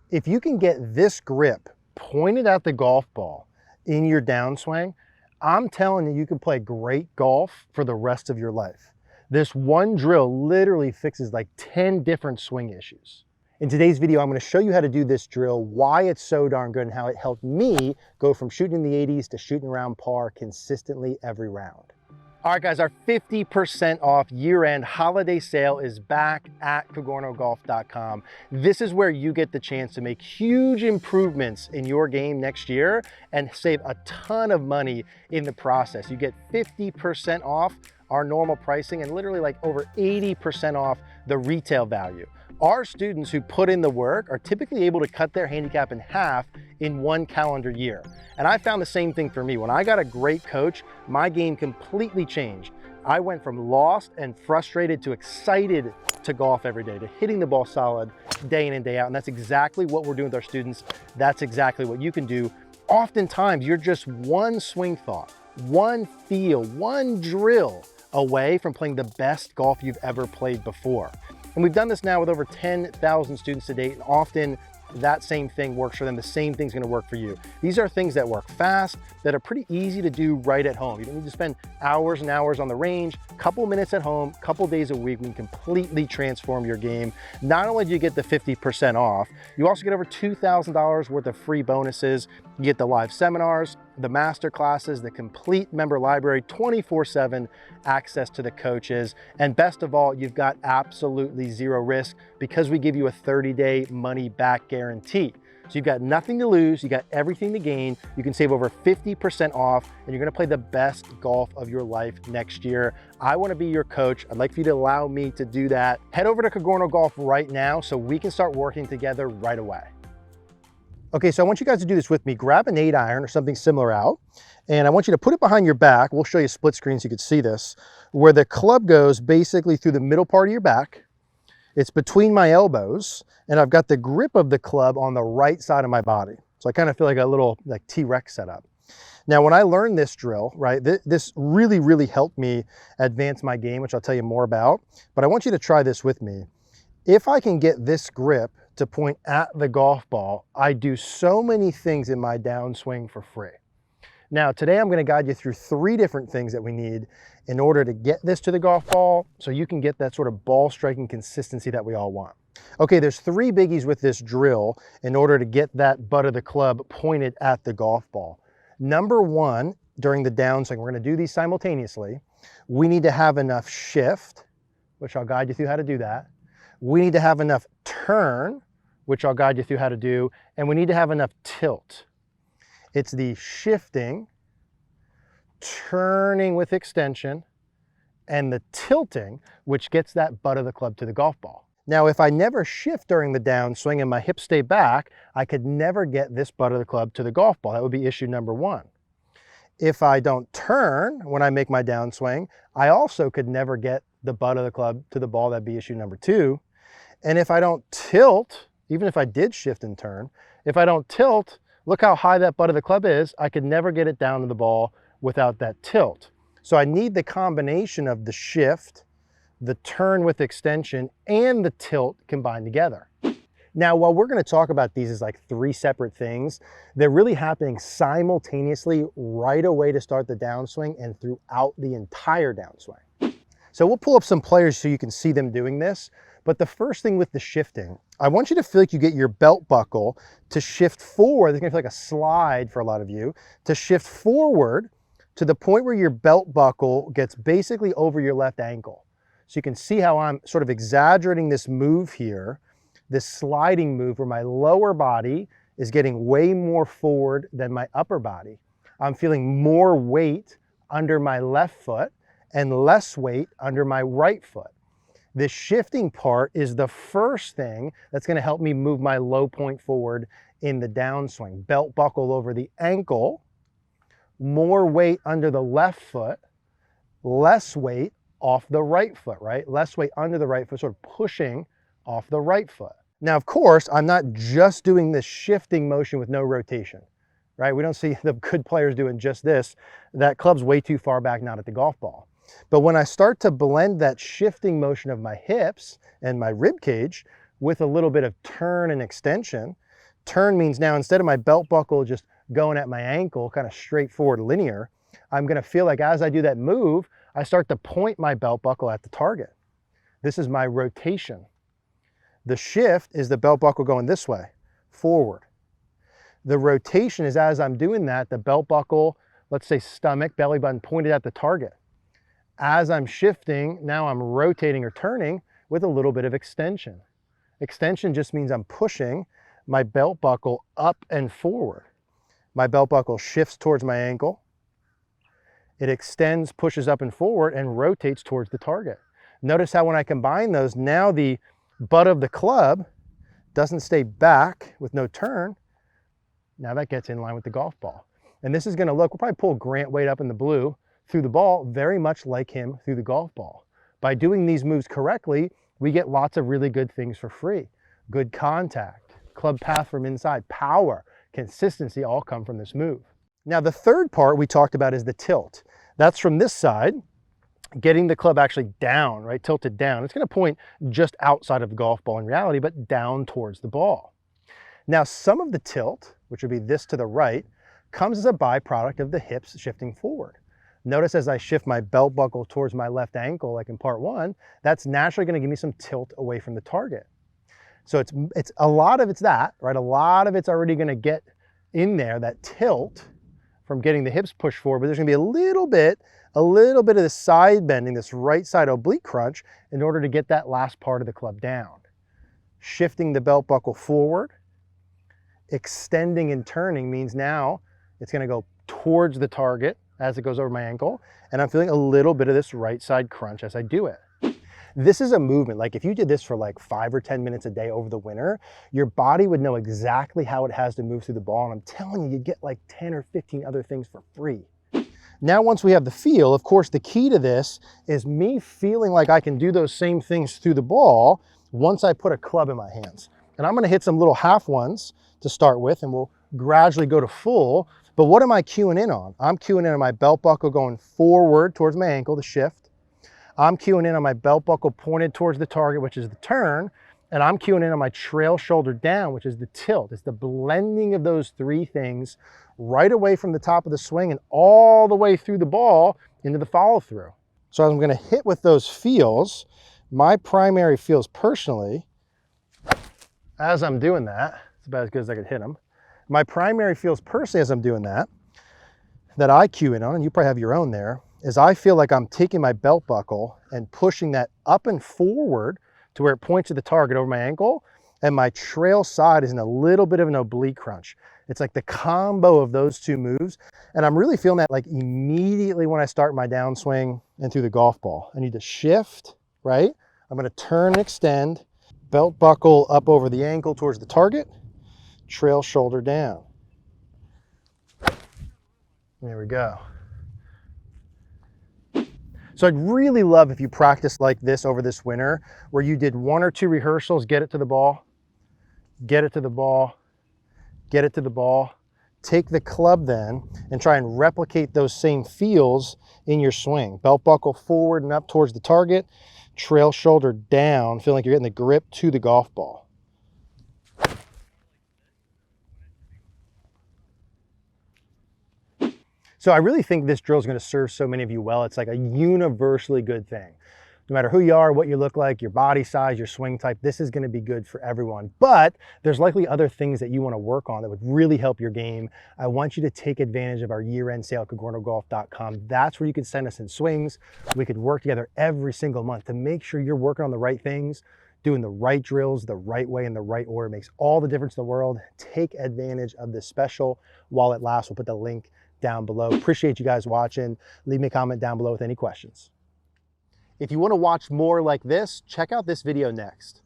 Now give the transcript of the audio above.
If you can get this grip pointed at the golf ball in your downswing, I'm telling you, you can play great golf for the rest of your life. This one drill literally fixes like 10 different swing issues. In today's video, I'm going to show you how to do this drill, why it's so darn good, and how it helped me go from shooting in the 80s to shooting around par consistently every round. All right, guys, our 50% off year-end holiday sale is back at cogornogolf.com. This is where you get the chance to make huge improvements in your game next year and save a ton of money in the process. You get 50% off our normal pricing and literally like over 80% off the retail value. Our students who put in the work are typically able to cut their handicap in half in 1 calendar year. And I found the same thing for me. When I got a great coach, my game completely changed. I went from lost and frustrated to excited to golf every day, to hitting the ball solid day in and day out. And that's exactly what we're doing with our students. That's exactly what you can do. Oftentimes, you're just one swing thought, one feel, one drill away from playing the best golf you've ever played before. And we've done this now with over 10,000 students to date, and often that same thing works for them. The same thing's gonna work for you. These are things that work fast, that are pretty easy to do right at home. You don't need to spend hours and hours on the range, couple minutes at home, couple days a week. We can completely transform your game. Not only do you get the 50% off, you also get over $2,000 worth of free bonuses. You get the live seminars, the master classes, the complete member library, 24/7 access to the coaches. And best of all, you've got absolutely zero risk because we give you a 30-day money back guarantee. So you've got nothing to lose, you got everything to gain. You can save over 50% off and you're gonna play the best golf of your life next year. I wanna be your coach. I'd like for you to allow me to do that. Head over to Cogorno Golf right now so we can start working together right away. Okay, so I want you guys to do this with me. Grab an 8-iron or something similar out, and I want you to put it behind your back. We'll show you split screen so you can see this, where the club goes basically through the middle part of your back. It's between my elbows, and I've got the grip of the club on the right side of my body. So I kind of feel like a little like T-Rex setup. Now, when I learned this drill, right, this really helped me advance my game, which I'll tell you more about, but I want you to try this with me. If I can get this grip to point at the golf ball, I do so many things in my downswing for free. Now, today I'm going to guide you through 3 different things that we need in order to get this to the golf ball so you can get that sort of ball striking consistency that we all want. Okay, there's 3 biggies with this drill in order to get that butt of the club pointed at the golf ball. Number 1, during the downswing, we're going to do these simultaneously. We need to have enough shift, which I'll guide you through how to do that. We need to have enough turn, which I'll guide you through how to do, and we need to have enough tilt. It's the shifting, turning with extension, and the tilting, which gets that butt of the club to the golf ball. Now, if I never shift during the downswing and my hips stay back, I could never get this butt of the club to the golf ball. That would be issue number 1. If I don't turn when I make my downswing, I also could never get the butt of the club to the ball. That'd be issue number 2. And if I don't tilt, even if I did shift and turn, if I don't tilt, look how high that butt of the club is. I could never get it down to the ball without that tilt. So I need the combination of the shift, the turn with extension, and the tilt combined together. Now, while we're going to talk about these as like 3 separate things, they're really happening simultaneously right away to start the downswing and throughout the entire downswing. So we'll pull up some players so you can see them doing this. But the first thing with the shifting, I want you to feel like you get your belt buckle to shift forward. It's gonna feel like a slide for a lot of you, to shift forward to the point where your belt buckle gets basically over your left ankle. So you can see how I'm sort of exaggerating this move here, this sliding move where my lower body is getting way more forward than my upper body. I'm feeling more weight under my left foot and less weight under my right foot. This shifting part is the first thing that's going to help me move my low point forward in the downswing. Belt buckle over the ankle, more weight under the left foot, less weight off the right foot, right? Less weight under the right foot, sort of pushing off the right foot. Now, of course, I'm not just doing this shifting motion with no rotation, right? We don't see the good players doing just this. That club's way too far back, not at the golf ball. But when I start to blend that shifting motion of my hips and my rib cage with a little bit of turn and extension, Turn means now instead of my belt buckle just going at my ankle, kind of straightforward linear, I'm gonna feel like as I do that move, I start to point my belt buckle at the target. This is my rotation. The shift is the belt buckle going this way, forward. The rotation is as I'm doing that, the belt buckle, let's say stomach, belly button pointed at the target. As I'm shifting, now I'm rotating or turning with a little bit of extension. Extension just means I'm pushing my belt buckle up and forward. My belt buckle shifts towards my ankle. It extends, pushes up and forward, and rotates towards the target. Notice how when I combine those, now the butt of the club doesn't stay back with no turn. Now that gets in line with the golf ball. And this is gonna look, we'll probably pull Grant Wade up in the blue through the ball, very much like him through the golf ball. By doing these moves correctly, we get lots of really good things for free. Good contact, club path from inside, power, consistency all come from this move. Now the third part we talked about is the tilt. That's from this side, getting the club actually down, right? Tilted down. It's gonna point just outside of the golf ball in reality, but down towards the ball. Now some of the tilt, which would be this to the right, comes as a byproduct of the hips shifting forward. Notice as I shift my belt buckle towards my left ankle, like in part one, that's naturally gonna give me some tilt away from the target. So it's a lot of it's that, right? A lot of it's already gonna get in there, that tilt from getting the hips pushed forward, but there's gonna be a little bit of the side bending, this right side oblique crunch in order to get that last part of the club down. Shifting the belt buckle forward, extending and turning means now it's gonna go towards the target as it goes over my ankle, and I'm feeling a little bit of this right side crunch as I do it. This is a movement, like if you did this for like 5 or 10 minutes a day over the winter, your body would know exactly how it has to move through the ball, and I'm telling you, you get like 10 or 15 other things for free. Now, once we have the feel, of course, the key to this is me feeling like I can do those same things through the ball once I put a club in my hands. And I'm gonna hit some little half ones to start with, and we'll gradually go to full. But what am I cueing in on? I'm cueing in on my belt buckle going forward towards my ankle, the shift. I'm cueing in on my belt buckle pointed towards the target, which is the turn. And I'm cueing in on my trail shoulder down, which is the tilt. It's the blending of those three things right away from the top of the swing and all the way through the ball into the follow through. So I'm gonna hit with those feels. My primary feels personally, as I'm doing that, it's about as good as I could hit them. My primary feels personally as I'm doing that I cue in on, and you probably have your own there, is I feel like I'm taking my belt buckle and pushing that up and forward to where it points to the target over my ankle, and my trail side is in a little bit of an oblique crunch. It's like the combo of those two moves, and I'm really feeling that like immediately when I start my downswing and through the golf ball. I need to shift, right? I'm gonna turn and extend, belt buckle up over the ankle towards the target, trail shoulder down. There we go. So I'd really love if you practiced like this over this winter, where you did 1 or 2 rehearsals, get it to the ball, get it to the ball, get it to the ball. Take the club then and try and replicate those same feels in your swing. Belt buckle forward and up towards the target, trail shoulder down, feeling like you're getting the grip to the golf ball. So I really think this drill is going to serve so many of you well. It's like a universally good thing. No matter who you are, what you look like, your body size, your swing type, this is going to be good for everyone. But there's likely other things that you want to work on that would really help your game. I want you to take advantage of our year-end sale at cogornogolf.com. That's where you can send us in swings. We could work together every single month to make sure you're working on the right things, doing the right drills the right way in the right order. It makes all the difference in the world. Take advantage of this special while it lasts. We'll put the link down below. Appreciate you guys watching. Leave me a comment down below with any questions. If you want to watch more like this, check out this video next.